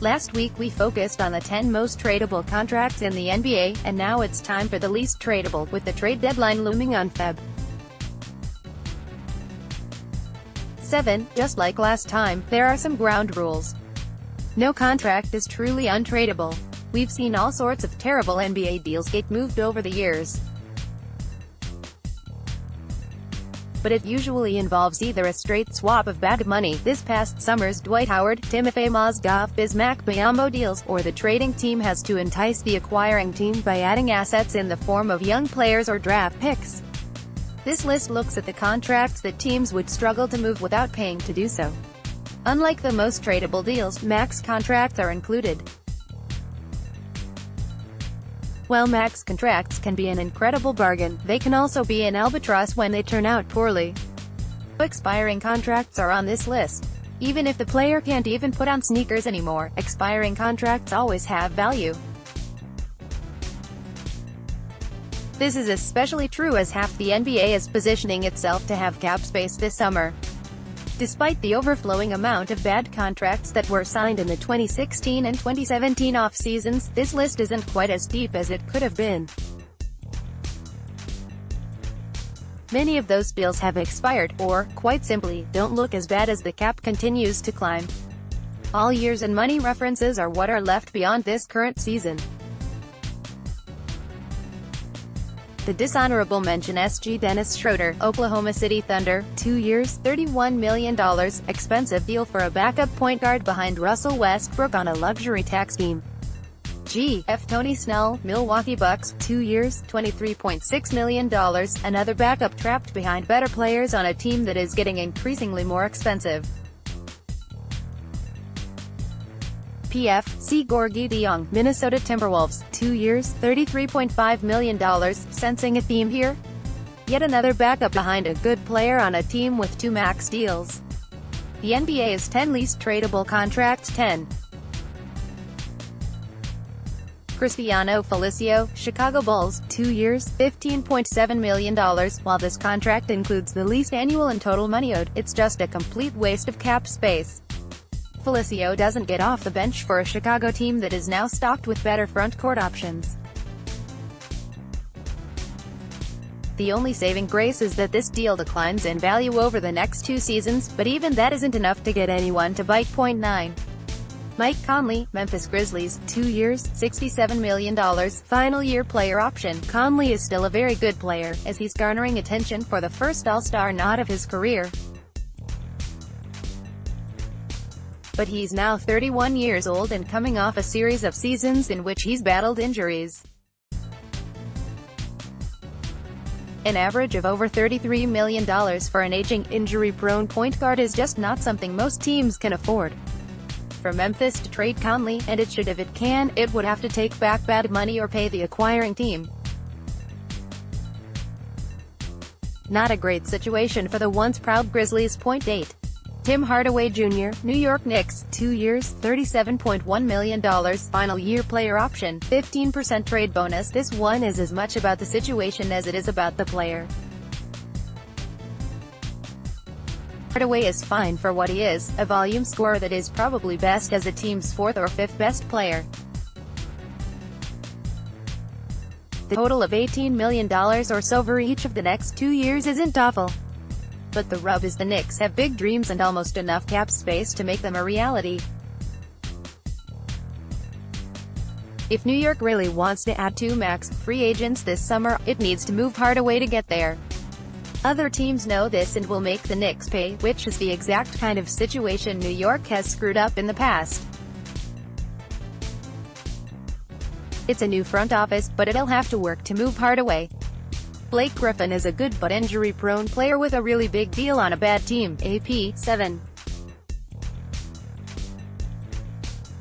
Last week we focused on the 10 most tradable contracts in the NBA, and now it's time for the least tradable, with the trade deadline looming on Feb. 7. Just like last time, there are some ground rules. No contract is truly untradable. We've seen all sorts of terrible NBA deals get moved over the years, but it usually involves either a straight swap of bad money, this past summer's Dwight Howard, Timofey Mozgov, Bismack Biyombo deals, or the trading team has to entice the acquiring team by adding assets in the form of young players or draft picks. This list looks at the contracts that teams would struggle to move without paying to do so. Unlike the most tradable deals, max contracts are included. While max contracts can be an incredible bargain, they can also be an albatross when they turn out poorly. Expiring contracts are on this list. Even if the player can't even put on sneakers anymore, expiring contracts always have value. This is especially true as half the NBA is positioning itself to have cap space this summer. Despite the overflowing amount of bad contracts that were signed in the 2016 and 2017 off-seasons, this list isn't quite as deep as it could have been. Many of those deals have expired, or, quite simply, don't look as bad as the cap continues to climb. All years and money references are what are left beyond this current season. The dishonorable mention: SG Dennis Schroeder, Oklahoma City Thunder, 2 years, $31 million, expensive deal for a backup point guard behind Russell Westbrook on a luxury tax scheme. G.F. Tony Snell, Milwaukee Bucks, 2 years, $23.6 million, another backup trapped behind better players on a team that is getting increasingly more expensive. P.F.C. Gorgui Dieng, Minnesota Timberwolves, 2 years, $33.5 million, sensing a theme here? Yet another backup behind a good player on a team with 2 max deals. The NBA's 10 least tradable contracts. 10. Cristiano Felicio, Chicago Bulls, 2 years, $15.7 million. While this contract includes the least annual and total money owed, it's just a complete waste of cap space. Felicio doesn't get off the bench for a Chicago team that is now stocked with better front court options. The only saving grace is that this deal declines in value over the next 2 seasons, but even that isn't enough to get anyone to bite. 9. Mike Conley, Memphis Grizzlies, 2 years, $67 million, final year player option. Conley is still a very good player, as he's garnering attention for the first All-Star nod of his career. But he's now 31 years old and coming off a series of seasons in which he's battled injuries. An average of over $33 million for an aging, injury-prone point guard is just not something most teams can afford. For Memphis to trade Conley, and it should if it can, it would have to take back bad money or pay the acquiring team. Not a great situation for the once proud Grizzlies. 8. Tim Hardaway Jr., New York Knicks, 2 years, $37.1 million, final year player option, 15% trade bonus. This one is as much about the situation as it is about the player. Hardaway is fine for what he is, a volume scorer that is probably best as a team's 4th or 5th best player. The total of $18 million or so for each of the next 2 years isn't awful. But the rub is the Knicks have big dreams and almost enough cap space to make them a reality. If New York really wants to add 2 max free agents this summer, it needs to move Hardaway to get there. Other teams know this and will make the Knicks pay, which is the exact kind of situation New York has screwed up in the past. It's a new front office, but it'll have to work to move Hardaway. Blake Griffin is a good but injury-prone player with a really big deal on a bad team. AP. 7.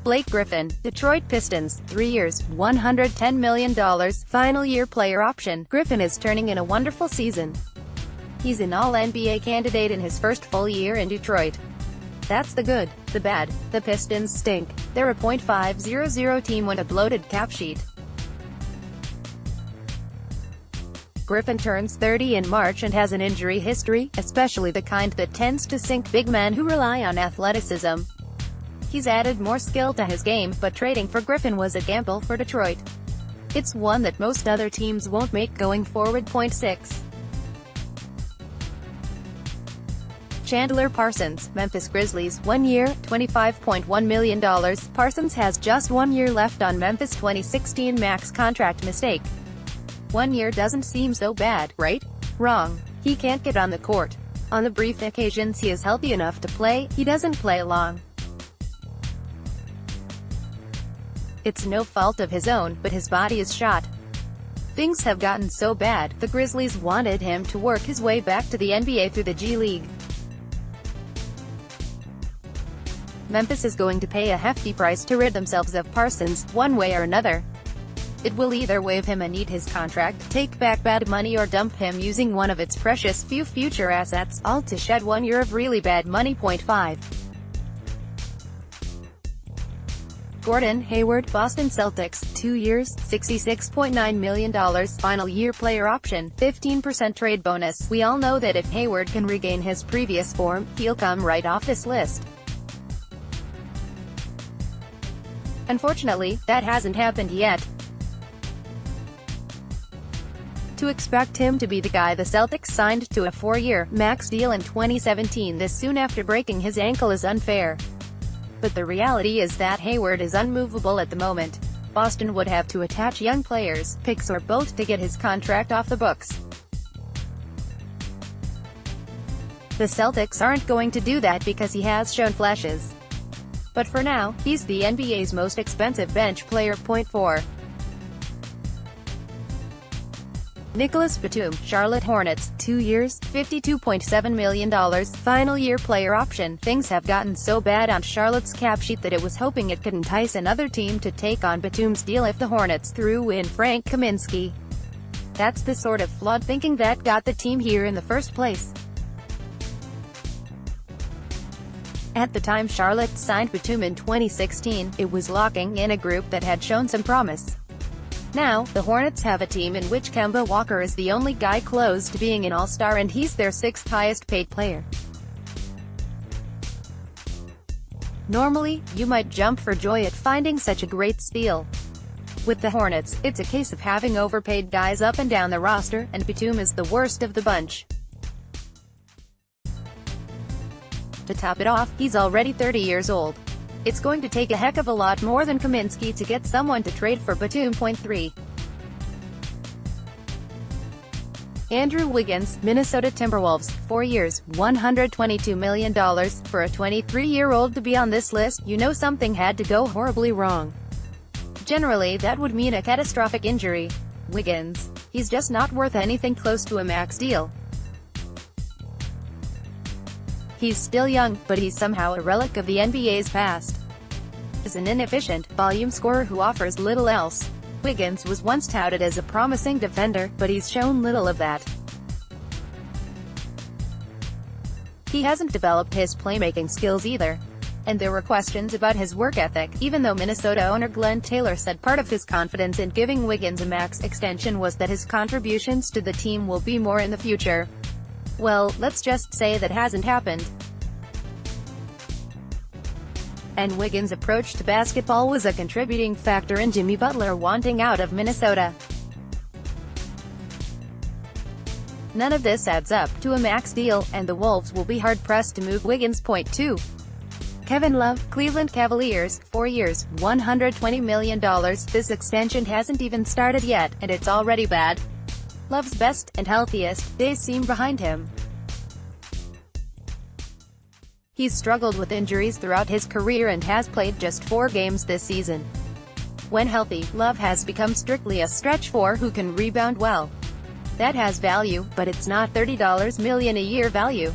Blake Griffin, Detroit Pistons, 3 years, $110 million, final year player option. Griffin is turning in a wonderful season. He's an All-NBA candidate in his first full year in Detroit. That's the good. The bad: the Pistons stink. They're a .500 team with a bloated cap sheet. Griffin turns 30 in March and has an injury history, especially the kind that tends to sink big men who rely on athleticism. He's added more skill to his game, but trading for Griffin was a gamble for Detroit. It's one that most other teams won't make going forward. 6. Chandler Parsons, Memphis Grizzlies, 1 year, $25.1 million. Parsons has just 1 year left on Memphis' 2016 max contract. Mistake. 1 year doesn't seem so bad, right? Wrong. He can't get on the court. On the brief occasions he is healthy enough to play, he doesn't play long. It's no fault of his own, but his body is shot. Things have gotten so bad, the Grizzlies wanted him to work his way back to the NBA through the G League. Memphis is going to pay a hefty price to rid themselves of Parsons, one way or another. It will either waive him and eat his contract, take back bad money, or dump him using one of its precious few future assets, all to shed 1 year of really bad money. 5. Gordon Hayward, Boston Celtics, 2 years, $66.9 million, final year player option, 15% trade bonus. We all know that if Hayward can regain his previous form, he'll come right off this list. Unfortunately, that hasn't happened yet. To expect him to be the guy the Celtics signed to a 4-year, max deal in 2017 this soon after breaking his ankle is unfair. But the reality is that Hayward is unmovable at the moment. Boston would have to attach young players, picks or both, to get his contract off the books. The Celtics aren't going to do that because he has shown flashes. But for now, he's the NBA's most expensive bench player. 4. Nicholas Batum, Charlotte Hornets, 2 years, $52.7 million, final year player option. Things have gotten so bad on Charlotte's cap sheet that it was hoping it could entice another team to take on Batum's deal if the Hornets threw in Frank Kaminsky. That's the sort of flawed thinking that got the team here in the first place. At the time Charlotte signed Batum in 2016, it was locking in a group that had shown some promise. Now, the Hornets have a team in which Kemba Walker is the only guy close to being an all-star, and he's their 6th highest paid player. Normally, you might jump for joy at finding such a great steal. With the Hornets, it's a case of having overpaid guys up and down the roster, and Batum is the worst of the bunch. To top it off, he's already 30 years old. It's going to take a heck of a lot more than Kaminsky to get someone to trade for Batum. 3. Andrew Wiggins, Minnesota Timberwolves, 4 years, $122 million. For a 23-year-old to be on this list, you know something had to go horribly wrong. Generally, that would mean a catastrophic injury. Wiggins. He's just not worth anything close to a max deal. He's still young, but he's somehow a relic of the NBA's past. He's an inefficient, volume scorer who offers little else. Wiggins was once touted as a promising defender, but he's shown little of that. He hasn't developed his playmaking skills either. And there were questions about his work ethic, even though Minnesota owner Glenn Taylor said part of his confidence in giving Wiggins a max extension was that his contributions to the team will be more in the future. Well, let's just say that hasn't happened. And Wiggins' approach to basketball was a contributing factor in Jimmy Butler wanting out of Minnesota. None of this adds up to a max deal, and the Wolves will be hard-pressed to move Wiggins. 2. Kevin Love, Cleveland Cavaliers, 4 years, $120 million. This extension hasn't even started yet, and it's already bad. Love's best and healthiest days seem behind him. He's struggled with injuries throughout his career and has played just 4 games this season. When healthy, Love has become strictly a stretch 4 who can rebound well. That has value, but it's not $30 million a year value.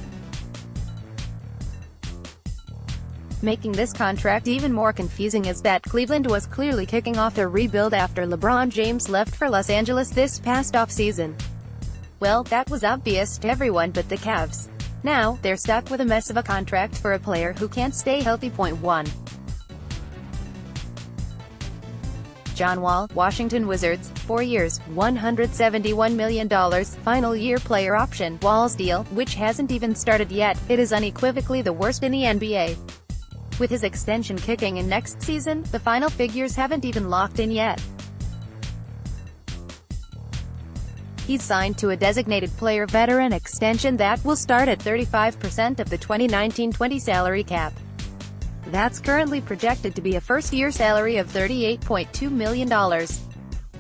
Making this contract even more confusing is that Cleveland was clearly kicking off their rebuild after LeBron James left for Los Angeles this past offseason. Well, that was obvious to everyone but the Cavs. Now, they're stuck with a mess of a contract for a player who can't stay healthy. 1. John Wall, Washington Wizards, 4 years, $171 million, final year player option. Wall's deal, which hasn't even started yet, it is unequivocally the worst in the NBA. With his extension kicking in next season, the final figures haven't even locked in yet. He's signed to a designated player veteran extension that will start at 35% of the 2019-20 salary cap. That's currently projected to be a first-year salary of $38.2 million.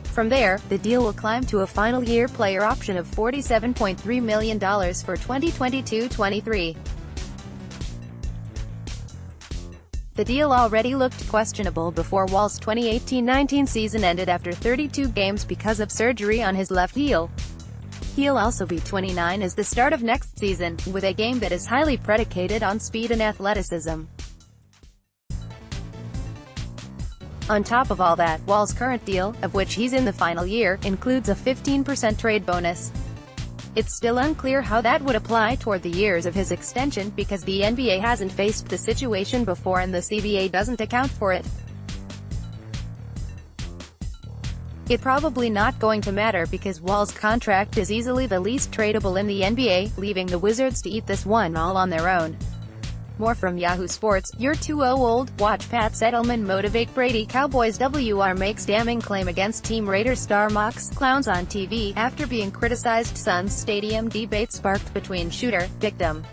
From there, the deal will climb to a final-year player option of $47.3 million for 2022-23. The deal already looked questionable before Wall's 2018-19 season ended after 32 games because of surgery on his left heel. He'll also be 29 as the start of next season, with a game that is highly predicated on speed and athleticism. On top of all that, Wall's current deal, of which he's in the final year, includes a 15% trade bonus. It's still unclear how that would apply toward the years of his extension, because the NBA hasn't faced the situation before and the CBA doesn't account for it. It's probably not going to matter because Wall's contract is easily the least tradable in the NBA, leaving the Wizards to eat this one all on their own. More from Yahoo Sports. You're too old. Watch Pat Settleman motivate Brady. Cowboys WR makes damning claim against Team Raiders star mocks clowns on TV after being criticized. Suns stadium debate sparked between shooter, victim.